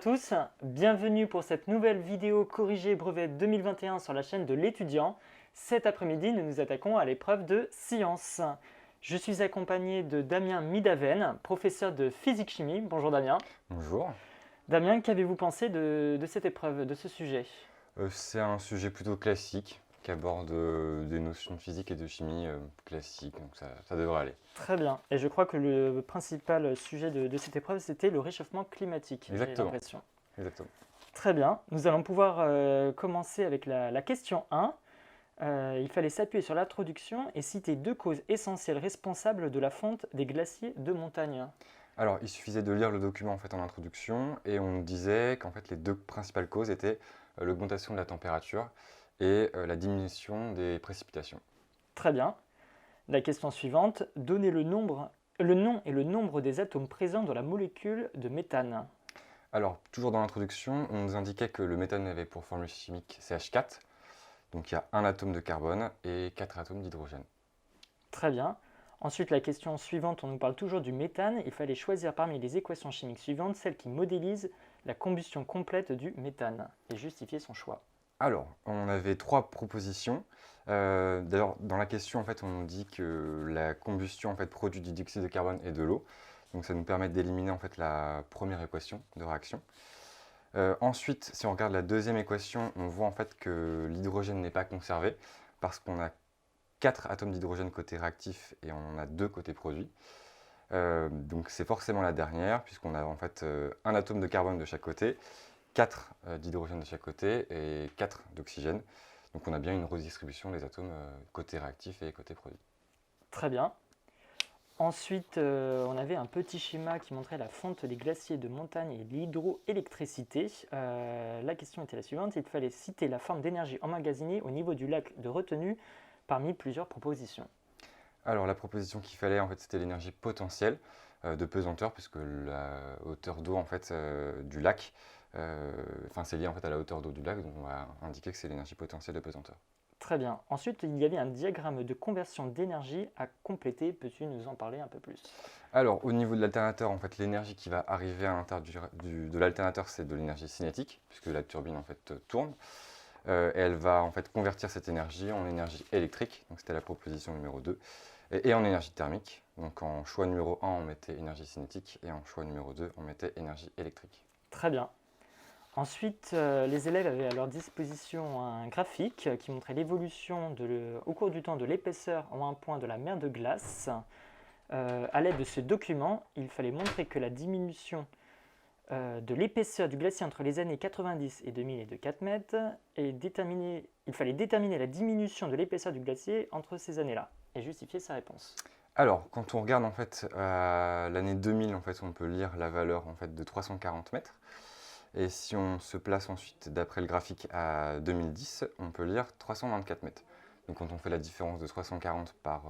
à tous, bienvenue pour cette nouvelle vidéo corrigée brevet 2021 sur la chaîne de l'étudiant. Cet après-midi, nous nous attaquons à l'épreuve de sciences. Je suis accompagné de Damien Midaven, professeur de physique-chimie. Bonjour Damien. Bonjour. Damien, qu'avez-vous pensé de cette épreuve, de ce sujet? C'est un sujet plutôt classique qui aborde des notions de physique et de chimie classiques, donc ça devrait aller. Très bien. Et je crois que le principal sujet de cette épreuve, c'était le réchauffement climatique, j'ai Exactement, l'impression. exactement. Très bien. Nous allons pouvoir commencer avec la question 1. Il fallait s'appuyer sur l'introduction et citer deux causes essentielles responsables de la fonte des glaciers de montagne. Alors, il suffisait de lire le document en fait en introduction et on disait qu'en fait les deux principales causes étaient l'augmentation de la température et la diminution des précipitations. Très bien. La question suivante, donnez le nom et le nombre des atomes présents dans la molécule de méthane. Alors, toujours dans l'introduction, on nous indiquait que le méthane avait pour formule chimique CH4, donc il y a un atome de carbone et 4 atomes d'hydrogène. Très bien. Ensuite, la question suivante, on nous parle toujours du méthane. Il fallait choisir parmi les équations chimiques suivantes celle qui modélise la combustion complète du méthane et justifier son choix. Alors, on avait trois propositions. D'ailleurs, dans la question, en fait, on nous dit que la combustion en fait, produit du dioxyde de carbone et de l'eau. Donc, ça nous permet d'éliminer en fait, la première équation de réaction. Ensuite, si on regarde la deuxième équation, on voit en fait que l'hydrogène n'est pas conservé parce qu'on a 4 atomes d'hydrogène côté réactif et on en a 2 côté produit. Donc, c'est forcément la dernière, puisqu'on a en fait un atome de carbone de chaque côté, 4 d'hydrogène de chaque côté et 4 d'oxygène. Donc on a bien une redistribution des atomes côté réactif et côté produit. Très bien. Ensuite, on avait un petit schéma qui montrait la fonte des glaciers de montagne et l'hydroélectricité. La question était la suivante, il fallait citer la forme d'énergie emmagasinée au niveau du lac de retenue parmi plusieurs propositions. Alors la proposition qu'il fallait, en fait, c'était l'énergie potentielle de pesanteur, puisque la hauteur d'eau en fait, du lac, c'est lié en fait, à la hauteur d'eau du lac, donc on va indiquer que c'est l'énergie potentielle de pesanteur. Très bien. Ensuite, il y avait un diagramme de conversion d'énergie à compléter. Peux-tu nous en parler un peu plus? Alors au niveau de l'alternateur, en fait, l'énergie qui va arriver à l'intérieur de l'alternateur, c'est de l'énergie cinétique, puisque la turbine en fait, tourne. Et elle va en fait convertir cette énergie en énergie électrique, donc c'était la proposition numéro 2, et en énergie thermique. Donc en choix numéro 1, on mettait énergie cinétique, et en choix numéro 2, on mettait énergie électrique. Très bien. Ensuite, les élèves avaient à leur disposition un graphique qui montrait l'évolution au cours du temps de l'épaisseur en un point de la mer de glace. À l'aide de ce document, il fallait montrer que la diminution de l'épaisseur du glacier entre les années 90 et 2000 est de 4 mètres, et il fallait déterminer la diminution de l'épaisseur du glacier entre ces années-là, et justifier sa réponse. Alors, quand on regarde en fait l'année 2000, en fait, on peut lire la valeur en fait, de 340 mètres. Et si on se place ensuite d'après le graphique à 2010, on peut lire 324 mètres. Donc quand on fait la différence de 340 par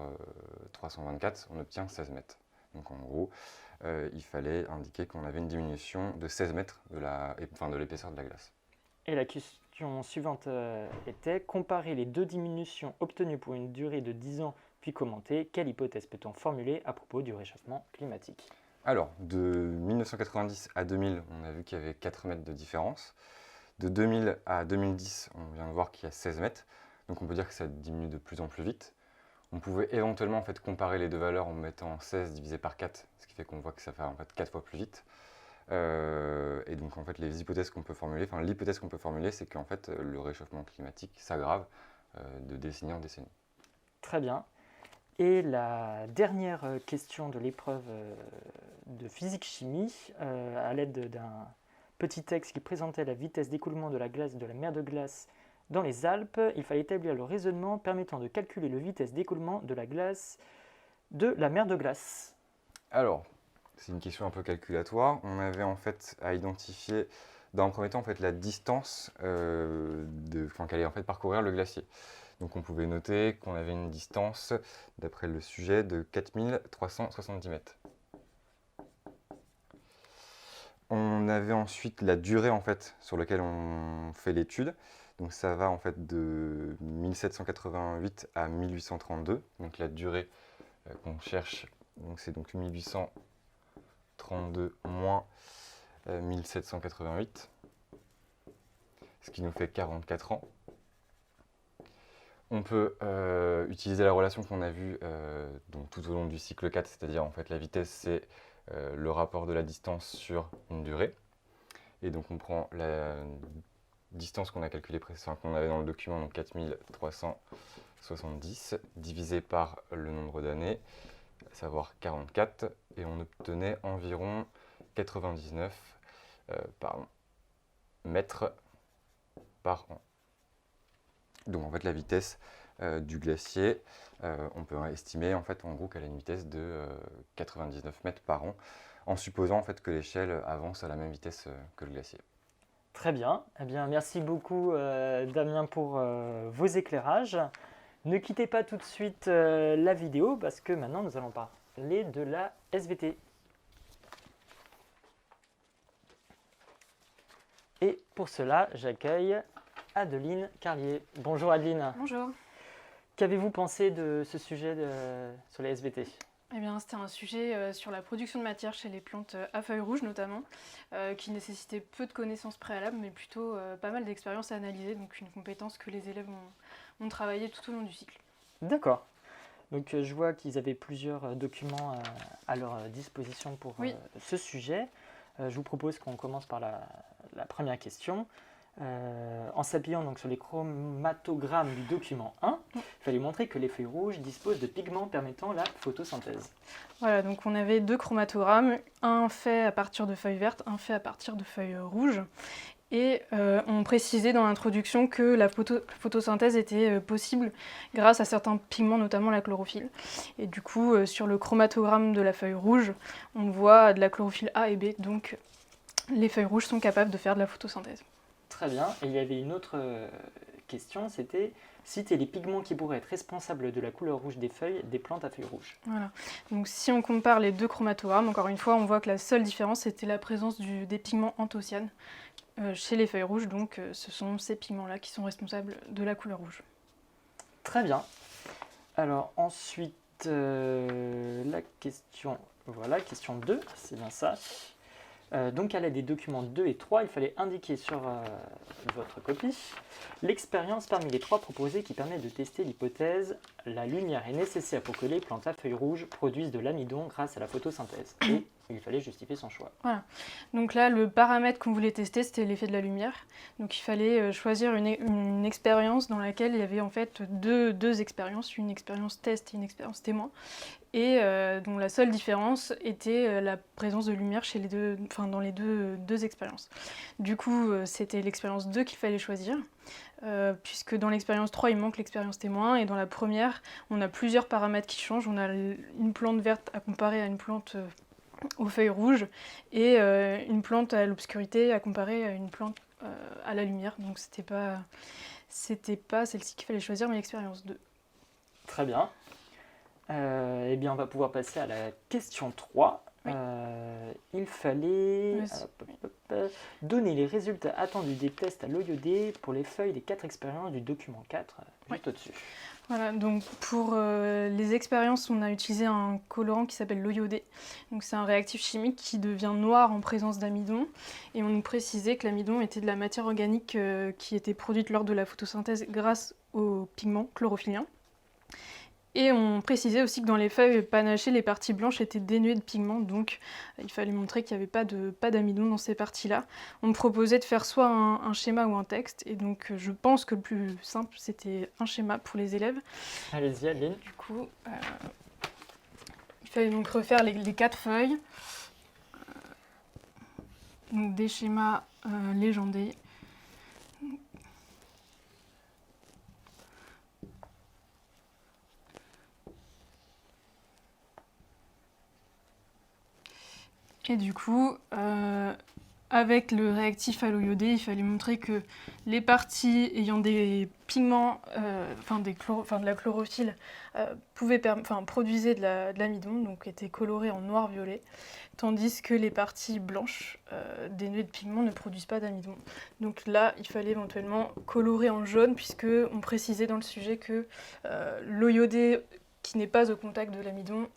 324, on obtient 16 mètres. Donc en gros, il fallait indiquer qu'on avait une diminution de 16 mètres de l'épaisseur de la glace. Et la question suivante était, comparer les deux diminutions obtenues pour une durée de 10 ans, puis commenter, quelle hypothèse peut-on formuler à propos du réchauffement climatique? Alors, de 1990 à 2000, on a vu qu'il y avait 4 mètres de différence. De 2000 à 2010, on vient de voir qu'il y a 16 mètres. Donc on peut dire que ça diminue de plus en plus vite. On pouvait éventuellement en fait, comparer les deux valeurs en mettant 16 divisé par 4, ce qui fait qu'on voit que ça fait en fait 4 fois plus vite. Et donc en fait, l'hypothèse qu'on peut formuler, c'est qu'en fait, le réchauffement climatique s'aggrave de décennie en décennie. Très bien. Et la dernière question de l'épreuve de physique-chimie, à l'aide d'un petit texte qui présentait la vitesse d'écoulement de la glace de la mer de glace dans les Alpes, il fallait établir le raisonnement permettant de calculer la vitesse d'écoulement de la glace de la mer de glace. Alors, c'est une question un peu calculatoire. On avait en fait à identifier, dans un premier temps, en fait, la distance qu'allait en fait parcourir le glacier. Donc on pouvait noter qu'on avait une distance, d'après le sujet, de 4370 mètres. On avait ensuite la durée en fait, sur laquelle on fait l'étude. Donc ça va en fait de 1788 à 1832. Donc la durée qu'on cherche, c'est donc 1832 moins 1788, ce qui nous fait 44 ans. On peut utiliser la relation qu'on a vue donc tout au long du cycle 4, c'est-à-dire en fait la vitesse c'est le rapport de la distance sur une durée. Et donc on prend la distance qu'on a calculée qu'on avait dans le document, donc 4370, divisé par le nombre d'années, à savoir 44, et on obtenait environ 99 mètres par an. Donc en fait la vitesse du glacier, on peut estimer en fait en gros qu'elle a une vitesse de 99 mètres par an, en supposant en fait que l'échelle avance à la même vitesse que le glacier. Très bien. Eh bien, merci beaucoup Damien pour vos éclairages. Ne quittez pas tout de suite la vidéo parce que maintenant nous allons parler de la SVT. Et pour cela, j'accueille Adeline Carlier. Bonjour Adeline. Bonjour. Qu'avez-vous pensé de ce sujet sur les SVT ? Eh bien, c'était un sujet sur la production de matière chez les plantes à feuilles rouges notamment, qui nécessitait peu de connaissances préalables, mais plutôt pas mal d'expériences à analyser, donc une compétence que les élèves ont travaillé tout au long du cycle. D'accord. Donc je vois qu'ils avaient plusieurs documents à leur disposition pour ce sujet. Je vous propose qu'on commence par la première question. En s'appuyant donc sur les chromatogrammes du document 1, il fallait montrer que les feuilles rouges disposent de pigments permettant la photosynthèse. Voilà, donc on avait deux chromatogrammes, un fait à partir de feuilles vertes, un fait à partir de feuilles rouges. Et on précisait dans l'introduction que la photosynthèse était possible grâce à certains pigments, notamment la chlorophylle. Et du coup, sur le chromatogramme de la feuille rouge, on voit de la chlorophylle A et B, donc les feuilles rouges sont capables de faire de la photosynthèse. Très bien. Et il y avait une autre question, c'était citer les pigments qui pourraient être responsables de la couleur rouge des feuilles des plantes à feuilles rouges. Voilà. Donc si on compare les deux chromatogrammes, encore une fois, on voit que la seule différence, c'était la présence des pigments anthocyanes chez les feuilles rouges. Donc ce sont ces pigments-là qui sont responsables de la couleur rouge. Très bien. Alors ensuite, la question, voilà, question 2, c'est bien ça. Donc à l'aide des documents 2 et 3, il fallait indiquer sur votre copie l'expérience parmi les trois proposées qui permet de tester l'hypothèse « La lumière est nécessaire pour que les plantes à feuilles rouges produisent de l'amidon grâce à la photosynthèse ». Et il fallait justifier son choix. Voilà. Donc là, le paramètre qu'on voulait tester, c'était l'effet de la lumière. Donc il fallait choisir une expérience dans laquelle il y avait en fait deux expériences, une expérience test et une expérience témoin. Et dont la seule différence était la présence de lumière chez dans les deux expériences. Du coup, c'était l'expérience 2 qu'il fallait choisir, puisque dans l'expérience 3, il manque l'expérience témoin, et dans la première, on a plusieurs paramètres qui changent. On a une plante verte à comparer à une plante aux feuilles rouges, et une plante à l'obscurité à comparer à une plante à la lumière. Donc c'était pas celle-ci qu'il fallait choisir, mais l'expérience 2. Très bien. Eh bien, on va pouvoir passer à la question 3. Oui. Il fallait donner les résultats attendus des tests à l'eau iodée pour les feuilles des 4 expériences du document 4, juste au-dessus. Voilà, donc pour les expériences, on a utilisé un colorant qui s'appelle l'eau iodée. Donc c'est un réactif chimique qui devient noir en présence d'amidon. Et on nous précisait que l'amidon était de la matière organique qui était produite lors de la photosynthèse grâce aux pigments chlorophylliens. Et on précisait aussi que dans les feuilles panachées, les parties blanches étaient dénuées de pigments, donc il fallait montrer qu'il n'y avait pas d'amidon dans ces parties-là. On me proposait de faire soit un schéma ou un texte, et donc je pense que le plus simple, c'était un schéma pour les élèves. Allez-y, Adeline. Du coup, il fallait donc refaire les 4 feuilles, donc des schémas légendés. Et du coup, avec le réactif à l'eau iodée, il fallait montrer que les parties ayant des pigments, de la chlorophylle, produisaient de l'amidon, donc étaient colorées en noir-violet, tandis que les parties blanches, dénuées de pigments, ne produisent pas d'amidon. Donc là, il fallait éventuellement colorer en jaune, puisqu'on précisait dans le sujet que l'eau iodée qui n'est pas au contact de l'amidon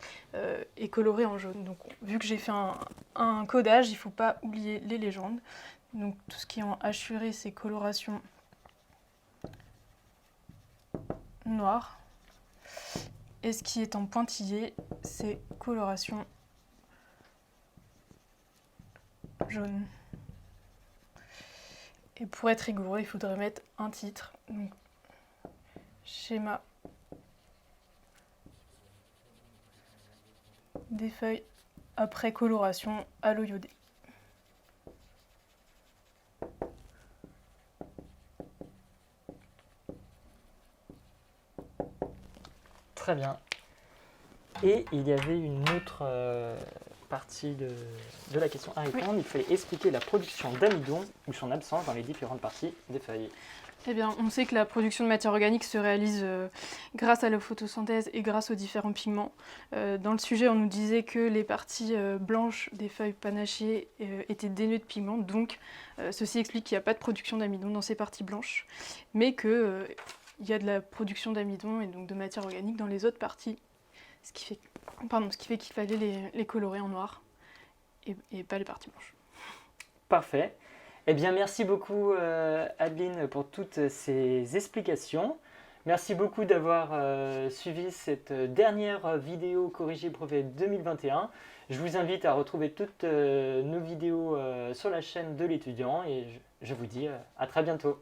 est coloré en jaune. Donc vu que j'ai fait un codage, il ne faut pas oublier les légendes. Donc tout ce qui est en hachuré, c'est coloration noire. Et ce qui est en pointillé, c'est coloration jaune. Et pour être rigoureux, il faudrait mettre un titre. Donc, schéma des feuilles après coloration à l'eau iodée. Très bien. Et il y avait une autre partie de la question à répondre. Il fallait expliquer la production d'amidon ou son absence dans les différentes parties des feuilles. Eh bien, on sait que la production de matière organique se réalise grâce à la photosynthèse et grâce aux différents pigments. Dans le sujet, on nous disait que les parties blanches des feuilles panachées étaient dénuées de pigments, donc ceci explique qu'il n'y a pas de production d'amidon dans ces parties blanches, mais qu'il y a de la production d'amidon et donc de matière organique dans les autres parties, ce qui fait qu'il fallait les colorer en noir et pas les parties blanches. Parfait. Eh bien, merci beaucoup Adeline pour toutes ces explications. Merci beaucoup d'avoir suivi cette dernière vidéo corrigée brevet 2021. Je vous invite à retrouver toutes nos vidéos sur la chaîne de l'étudiant et je vous dis à très bientôt.